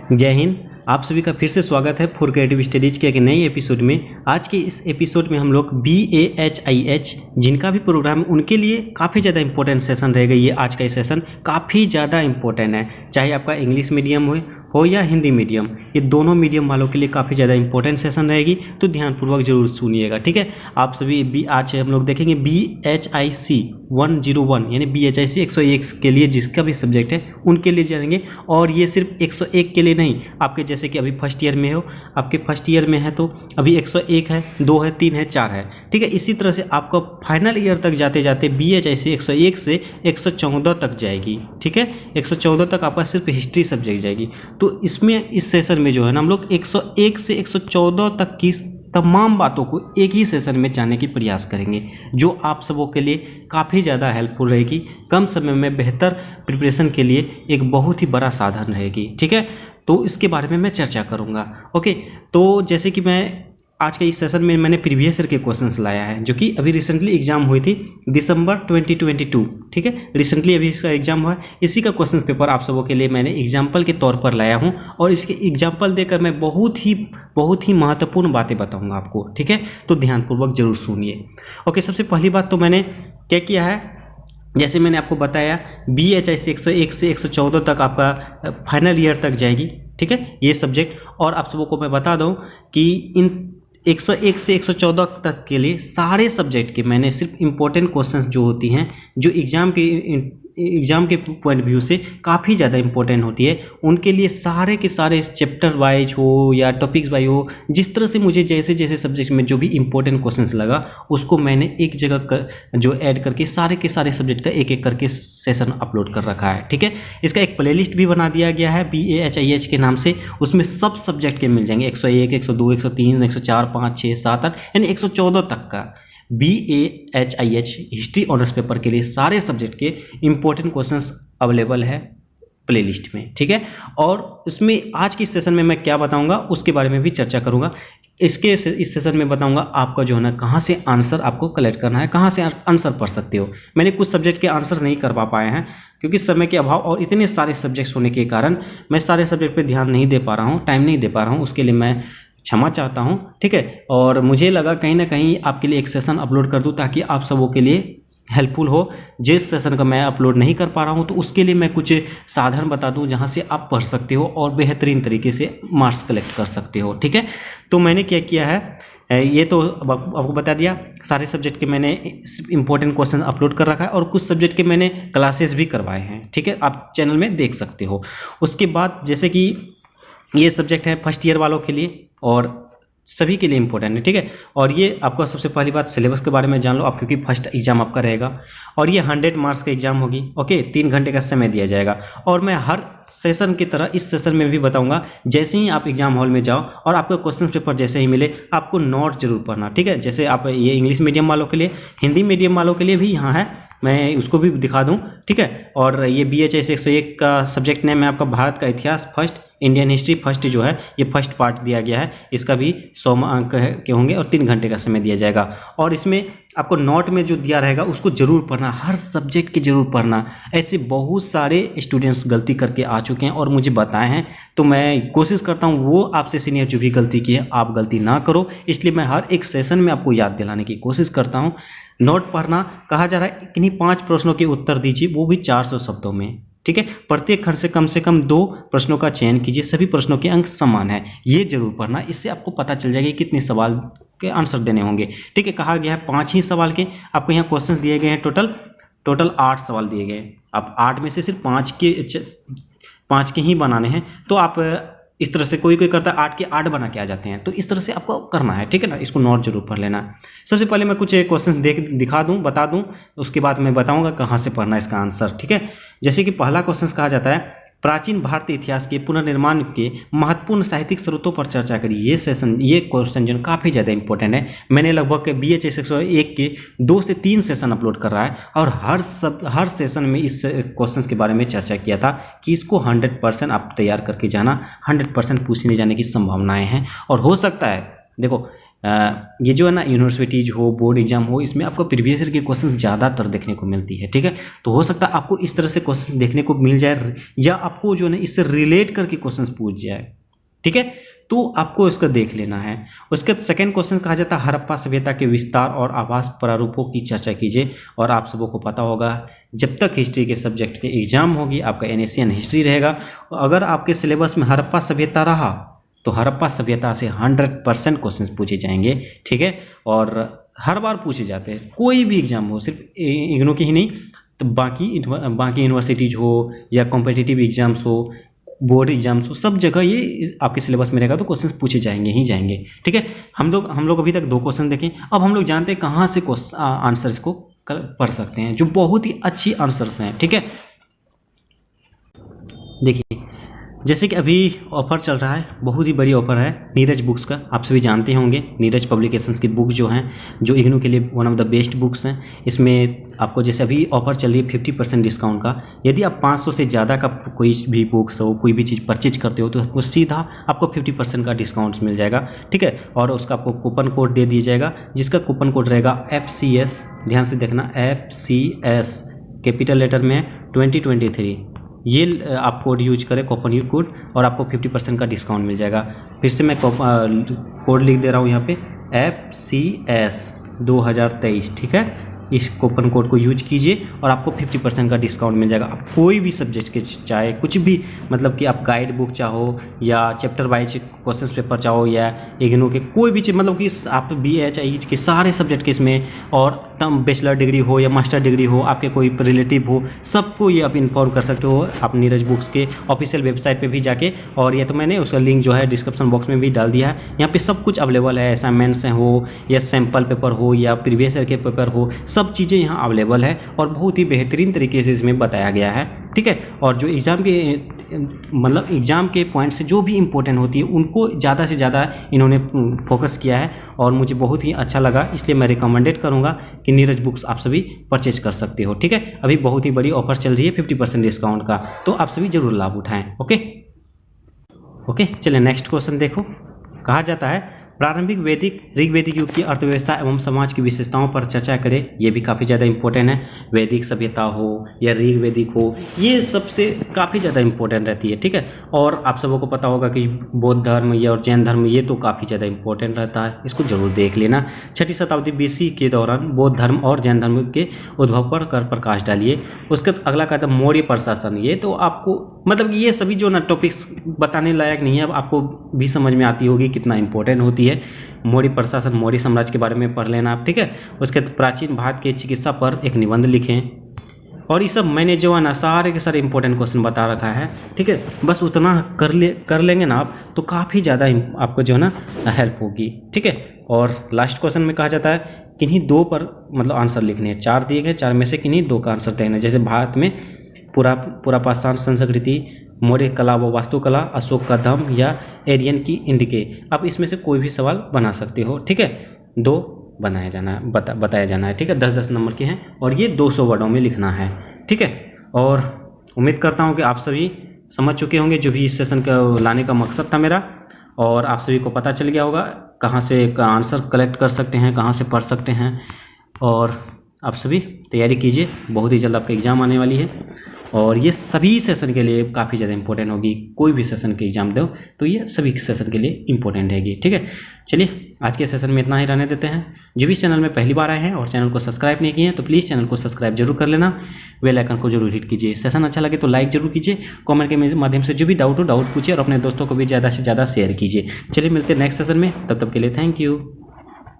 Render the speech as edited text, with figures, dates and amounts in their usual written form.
जय हिंद। आप सभी का फिर से स्वागत है फॉर क्रिएटिव स्टडीज के एक नए एपिसोड में। आज के इस एपिसोड में हम लोग BAHIH जिनका भी प्रोग्राम है उनके लिए काफ़ी ज़्यादा इंपॉर्टेंट सेशन रहेगा। ये आज का ये सेशन काफ़ी ज़्यादा इंपॉर्टेंट है, चाहे आपका इंग्लिश मीडियम हो या हिंदी मीडियम, ये दोनों मीडियम वालों के लिए काफ़ी ज़्यादा इंपॉर्टेंट सेशन रहेगी, तो ध्यानपूर्वक जरूर सुनिएगा, ठीक है। आप सभी आज हम लोग देखेंगे BHIC 101 यानी BHIC 101 के लिए जिसका भी सब्जेक्ट है उनके लिए जानेंगे। और ये सिर्फ 101 के लिए नहीं, आपके जैसे कि अभी फर्स्ट ईयर में हो, आपके फर्स्ट ईयर में है तो अभी 101 है, 2 है, 3 है, 4 है, ठीक है। इसी तरह से आपका फाइनल ईयर तक जाते जाते BHIC 101 से 114 तक जाएगी, ठीक है। 114 तक आपका सिर्फ हिस्ट्री सब्जेक्ट जाएगी। तो इसमें इस सेशन में जो है ना हम लोग 101 से 114 तक की तमाम बातों को एक ही सेशन में जानने की प्रयास करेंगे, जो आप सबों के लिए काफ़ी ज़्यादा हेल्पफुल रहेगी। कम समय में बेहतर प्रिपरेशन के लिए एक बहुत ही बड़ा साधन रहेगी, ठीक है। तो इसके बारे में मैं चर्चा करूँगा। ओके, तो जैसे कि मैं आज के इस सेशन में मैंने प्रीवियस ईयर के क्वेश्चंस लाया है, जो कि अभी रिसेंटली एग्जाम हुई थी दिसंबर 2022, ठीक है। रिसेंटली अभी इसका एग्जाम हुआ है, इसी का क्वेश्चन पेपर आप सबों के लिए मैंने एग्जाम्पल के तौर पर लाया हूं, और इसके एग्जाम्पल देकर मैं बहुत ही महत्वपूर्ण बातें बताऊंगा आपको, ठीक है। तो ध्यानपूर्वक जरूर सुनिए। ओके, सबसे पहली बात तो मैंने क्या किया है, जैसे मैंने आपको बताया BHIC 101 से 114 तक आपका फाइनल ईयर तक जाएगी, ठीक है, ये सब्जेक्ट। और आप सबों को मैं बता दूं कि इन 101 से 114 तक के लिए सारे सब्जेक्ट के मैंने सिर्फ इम्पोर्टेंट क्वेश्चंस जो होती हैं, जो एग्ज़ाम के पॉइंट व्यू से काफ़ी ज़्यादा इंपॉर्टेंट होती है, उनके लिए सारे के सारे चैप्टर वाइज हो या टॉपिक्स वाइज हो, जिस तरह से मुझे जैसे जैसे सब्जेक्ट में जो भी इंपॉर्टेंट क्वेश्चंस लगा उसको मैंने एक जगह जो ऐड करके सारे के सारे सब्जेक्ट का एक एक करके सेशन अपलोड कर रखा है, ठीक है। इसका एक प्लेलिस्ट भी बना दिया गया है BAHIH के नाम से, उसमें सब सब्जेक्ट के मिल जाएंगे, 101, 102, 103, 104, 5, 6, 7, 8 यानी 114 तक का BAHIH हिस्ट्री ऑनर्स पेपर के लिए सारे सब्जेक्ट के इंपॉर्टेंट क्वेश्चंस अवेलेबल है प्लेलिस्ट में, ठीक है। और इसमें आज की सेशन में मैं क्या बताऊंगा उसके बारे में भी चर्चा करूंगा। इस सेशन में बताऊंगा आपका जो है ना कहाँ से आंसर आपको कलेक्ट करना है, कहाँ से आंसर पढ़ सकते हो। मैंने कुछ सब्जेक्ट के आंसर नहीं करवा पाए हैं क्योंकि समय के अभाव और इतने सारे सब्जेक्ट्स होने के कारण मैं सारे सब्जेक्ट पे ध्यान नहीं दे पा रहा हूँ, टाइम नहीं दे पा रहा हूँ, उसके लिए मैं क्षमा चाहता हूं, ठीक है। और मुझे लगा कहीं ना कहीं आपके लिए एक सेशन अपलोड कर दूं ताकि आप सबों के लिए हेल्पफुल हो। जिस सेशन का मैं अपलोड नहीं कर पा रहा हूं तो उसके लिए मैं कुछ साधन बता दूं जहां से आप पढ़ सकते हो और बेहतरीन तरीके से मार्क्स कलेक्ट कर सकते हो, ठीक है। तो मैंने क्या किया है, ये तो आपको बता दिया, सारे सब्जेक्ट के मैंने इंपॉर्टेंट क्वेश्चन अपलोड कर रखा है और कुछ सब्जेक्ट के मैंने क्लासेस भी करवाए हैं, ठीक है, आप चैनल में देख सकते हो। उसके बाद जैसे कि ये सब्जेक्ट है फर्स्ट ईयर वालों के लिए और सभी के लिए इंपॉर्टेंट है, ठीक है। और ये आपको सबसे पहली बात सिलेबस के बारे में जान लो आप, क्योंकि फर्स्ट एग्जाम आपका रहेगा और ये 100 मार्क्स का एग्जाम होगी। ओके, 3 घंटे का समय दिया जाएगा और मैं हर सेशन की तरह इस सेशन में भी बताऊंगा, जैसे ही आप एग्जाम हॉल में जाओ और आपको क्वेश्चन पेपर जैसे ही मिले आपको नोट जरूर पढ़ना, ठीक है। जैसे आप ये इंग्लिश मीडियम वालों के लिए, हिंदी मीडियम वालों के लिए भी यहाँ है, मैं उसको भी दिखा दूँ, ठीक है। और ये BHIC 101 का सब्जेक्ट नेम है आपका भारत का इतिहास फर्स्ट, इंडियन हिस्ट्री फर्स्ट जो है ये फर्स्ट पार्ट दिया गया है, इसका भी 100 अंक के होंगे और 3 घंटे का समय दिया जाएगा। और इसमें आपको नोट में जो दिया रहेगा उसको जरूर पढ़ना, हर सब्जेक्ट की जरूर पढ़ना। ऐसे बहुत सारे स्टूडेंट्स गलती करके आ चुके हैं और मुझे बताए हैं, तो मैं कोशिश करता हूँ वो आपसे सीनियर जो भी गलती की है आप गलती ना करो, इसलिए मैं हर एक सेशन में आपको याद दिलाने की कोशिश करता हूँ। नोट पढ़ना कहा जा रहा है, इन्हीं 5 प्रश्नों के उत्तर दीजिए, वो भी 400 शब्दों में, ठीक है। प्रत्येक खंड से कम 2 प्रश्नों का चयन कीजिए, सभी प्रश्नों के अंक समान है, ये जरूर पढ़ना, इससे आपको पता चल जाएगा कितने सवाल के आंसर देने होंगे, ठीक है। कहा गया है 5 ही सवाल के, आपको यहाँ क्वेश्चन दिए गए हैं, टोटल 8 सवाल दिए गए हैं। आप 8 में से सिर्फ 5 के ही बनाने हैं, तो आप इस तरह से कोई करता है 8 के 8 बना के आ जाते हैं, तो इस तरह से आपको करना है, ठीक है ना। इसको नोट जरूर पढ़ लेना। सबसे पहले मैं कुछ क्वेश्चंस दिखा दूं, बता दूं, उसके बाद मैं बताऊंगा कहां से पढ़ना इसका आंसर, ठीक है। जैसे कि पहला क्वेश्चन कहा जाता है प्राचीन भारतीय इतिहास के पुनर्निर्माण के महत्वपूर्ण साहित्यिक स्रोतों पर चर्चा करी। ये क्वेश्चन जो काफ़ी ज़्यादा इंपॉर्टेंट है। मैंने लगभग BHIC 101 के 2 से 3 सेशन अपलोड कर रहा है और हर सेशन में इस क्वेश्चन के बारे में चर्चा किया था कि इसको 100% आप तैयार करके जाना, 100% पूछने जाने की संभावनाएं हैं। और हो सकता है, देखो ये जो है ना यूनिवर्सिटीज हो, बोर्ड एग्जाम हो, इसमें आपको प्रीवियस ईयर के क्वेश्चन ज़्यादातर देखने को मिलती है। ठीक है, तो हो सकता है आपको इस तरह से क्वेश्चन देखने को मिल जाए या आपको जो है ना इससे रिलेट करके क्वेश्चन पूछ जाए। ठीक है, तो आपको इसका देख लेना है। उसके सेकंड क्वेश्चन कहा जाता है हड़प्पा सभ्यता के विस्तार और आवास प्रारूपों की चर्चा कीजिए। और आप सबों को पता होगा जब तक हिस्ट्री के सब्जेक्ट के एग्जाम होगी आपका एनएससीएन हिस्ट्री रहेगा। अगर आपके सिलेबस में हड़प्पा सभ्यता रहा तो हड़प्पा सभ्यता से 100% क्वेश्चन पूछे जाएंगे। ठीक है, और हर बार पूछे जाते हैं, कोई भी एग्जाम हो, सिर्फ इग्नू की ही नहीं, तो बाकी यूनिवर्सिटीज हो या कॉम्पिटिटिव एग्जाम्स हो, बोर्ड एग्जाम्स हो, सब जगह ये आपके सिलेबस में रहेगा तो क्वेश्चन पूछे जाएंगे ही जाएंगे। ठीक है, हम लोग अभी तक 2 क्वेश्चन देखें। अब हम लोग जानते हैं कहाँ से आंसर्स को पढ़ सकते हैं, जो बहुत ही अच्छी आंसर्स हैं। ठीक है, देखिए जैसे कि अभी ऑफर चल रहा है, बहुत ही बड़ी ऑफर है नीरज बुक्स का, आप सभी जानते होंगे। नीरज पब्लिकेशंस की बुक जो हैं, जो इग्नू के लिए one of the best books हैं। इसमें आपको जैसे अभी ऑफर चल रही है 50% डिस्काउंट का। यदि आप 500 से ज़्यादा का कोई भी बुक्स हो, कोई भी चीज़ परचेज करते हो तो आपको सीधा आपको 50% का डिस्काउंट मिल जाएगा। ठीक है, और उसका आपको कूपन कोड दे दिया जाएगा, जिसका कूपन कोड रहेगा FCS, ध्यान से देखना, FCS कैपिटल लेटर में 2023। ये आप कोड यूज करें, कूपन कोड, और आपको 50% का डिस्काउंट मिल जाएगा। फिर से मैं कोड लिख दे रहा हूँ यहाँ पे, FCS 2023। ठीक है, इस कूपन कोड को यूज कीजिए और आपको 50% का डिस्काउंट मिल जाएगा। आप कोई भी सब्जेक्ट के चाहे कुछ भी, मतलब कि आप गाइड बुक चाहो या चैप्टर वाइज क्वेश्चंस पेपर चाहो या इग्नू के कोई भी चीज़, मतलब कि आप BHIH के सारे सब्जेक्ट के इसमें, और तम बैचलर डिग्री हो या मास्टर डिग्री हो, आपके कोई रिलेटिव हो, सबको ये आप इन्फॉर्म कर सकते हो आप नीरज बुक्स के ऑफिशियल वेबसाइट पे भी जाके। और ये तो मैंने उसका लिंक जो है डिस्क्रिप्शन बॉक्स में भी डाल दिया है। यहाँ पे सब कुछ अवेलेबल है, असाइनमेंट्स हो या सैम्पल पेपर हो या प्रीवियस ईयर के पेपर हो, सब चीज़ें यहाँ अवेलेबल है और बहुत ही बेहतरीन तरीके से इसमें बताया गया है। ठीक है, और जो एग्ज़ाम के पॉइंट से जो भी इम्पोर्टेंट होती है उनको ज़्यादा से ज़्यादा इन्होंने फोकस किया है और मुझे बहुत ही अच्छा लगा, इसलिए मैं रिकमेंडेड करूँगा कि नीरज बुक्स आप सभी परचेज कर सकते हो। ठीक है, अभी बहुत ही बड़ी ऑफर चल रही है 50% डिस्काउंट का, तो आप सभी जरूर लाभ उठाएँ। ओके, चलिए नेक्स्ट क्वेश्चन देखो। कहा जाता है प्रारंभिक ऋग्वेदिक युग की अर्थव्यवस्था एवं समाज की विशेषताओं पर चर्चा करें। ये भी काफ़ी ज़्यादा इंपॉर्टेंट है। वैदिक सभ्यता हो या ऋग्वेदिक हो, ये सबसे काफ़ी ज़्यादा इंपॉर्टेंट रहती है। ठीक है, और आप सबों को पता होगा कि बौद्ध धर्म या और जैन धर्म, ये तो काफ़ी ज़्यादा इंपॉर्टेंट रहता है, इसको जरूर देख लेना। 6वीं शताब्दी BC के दौरान बौद्ध धर्म और जैन धर्म के उद्भव पर कर प्रकाश डालिए। उसके अगला कहता है मौर्य प्रशासन। ये तो आपको, मतलब ये सभी जो ना टॉपिक्स बताने लायक नहीं है, अब आपको भी समझ में आती होगी कितना इंपॉर्टेंट होती है। मौर्य प्रशासन, मौर्य साम्राज्य के बारे में पढ़ लेना आप। ठीक है, उसके प्राचीन भारत के चिकित्सा पर एक निबंध लिखें। और ये सब मैंने जो है ना सारे के सारे इंपॉर्टेंट क्वेश्चन बता रखा है। ठीक है, बस उतना कर लेंगे ना आप तो काफ़ी ज़्यादा आपको जो है ना हेल्प होगी। ठीक है, और लास्ट क्वेश्चन में कहा जाता है किन्हीं 2 पर मतलब आंसर लिखने हैं। 4 दिए गए, 4 में से किन्हीं 2 का आंसर देना है। जैसे भारत में पूरा पाषाण संस्कृति, मौर्य कला व वास्तुकला, अशोक का दम या एरियन की इंडिके। आप इसमें से कोई भी सवाल बना सकते हो। ठीक है, 2 बताया जाना है। ठीक है, 10-10 नंबर के हैं और ये 200 वर्डों में लिखना है। ठीक है, और उम्मीद करता हूँ कि आप सभी समझ चुके होंगे जो भी इस सेशन का लाने का मकसद था मेरा, और आप सभी को पता चल गया होगा कहाँ से आंसर कलेक्ट कर सकते हैं, कहाँ से पढ़ सकते हैं। और आप सभी तैयारी कीजिए, बहुत ही जल्द आपका एग्ज़ाम आने वाली है और ये सभी सेशन के लिए काफ़ी ज़्यादा इंपॉर्टेंट होगी। कोई भी सेशन के एग्जाम दो तो ये सभी सेशन के लिए इंपॉर्टेंट रहेगी। ठीक है, चलिए आज के सेशन में इतना ही रहने देते हैं। जो भी चैनल में पहली बार आए हैं और चैनल को सब्सक्राइब नहीं किए हैं तो प्लीज़ चैनल को सब्सक्राइब जरूर कर लेना, बेल आइकन को जरूर हिट कीजिए। सेशन अच्छा लगे तो लाइक जरूर कीजिए, कमेंट के माध्यम से जो भी डाउट पूछिए और अपने दोस्तों को भी ज़्यादा से ज़्यादा शेयर कीजिए। चलिए मिलते हैं नेक्स्ट सेशन में, तब तक के लिए थैंक यू।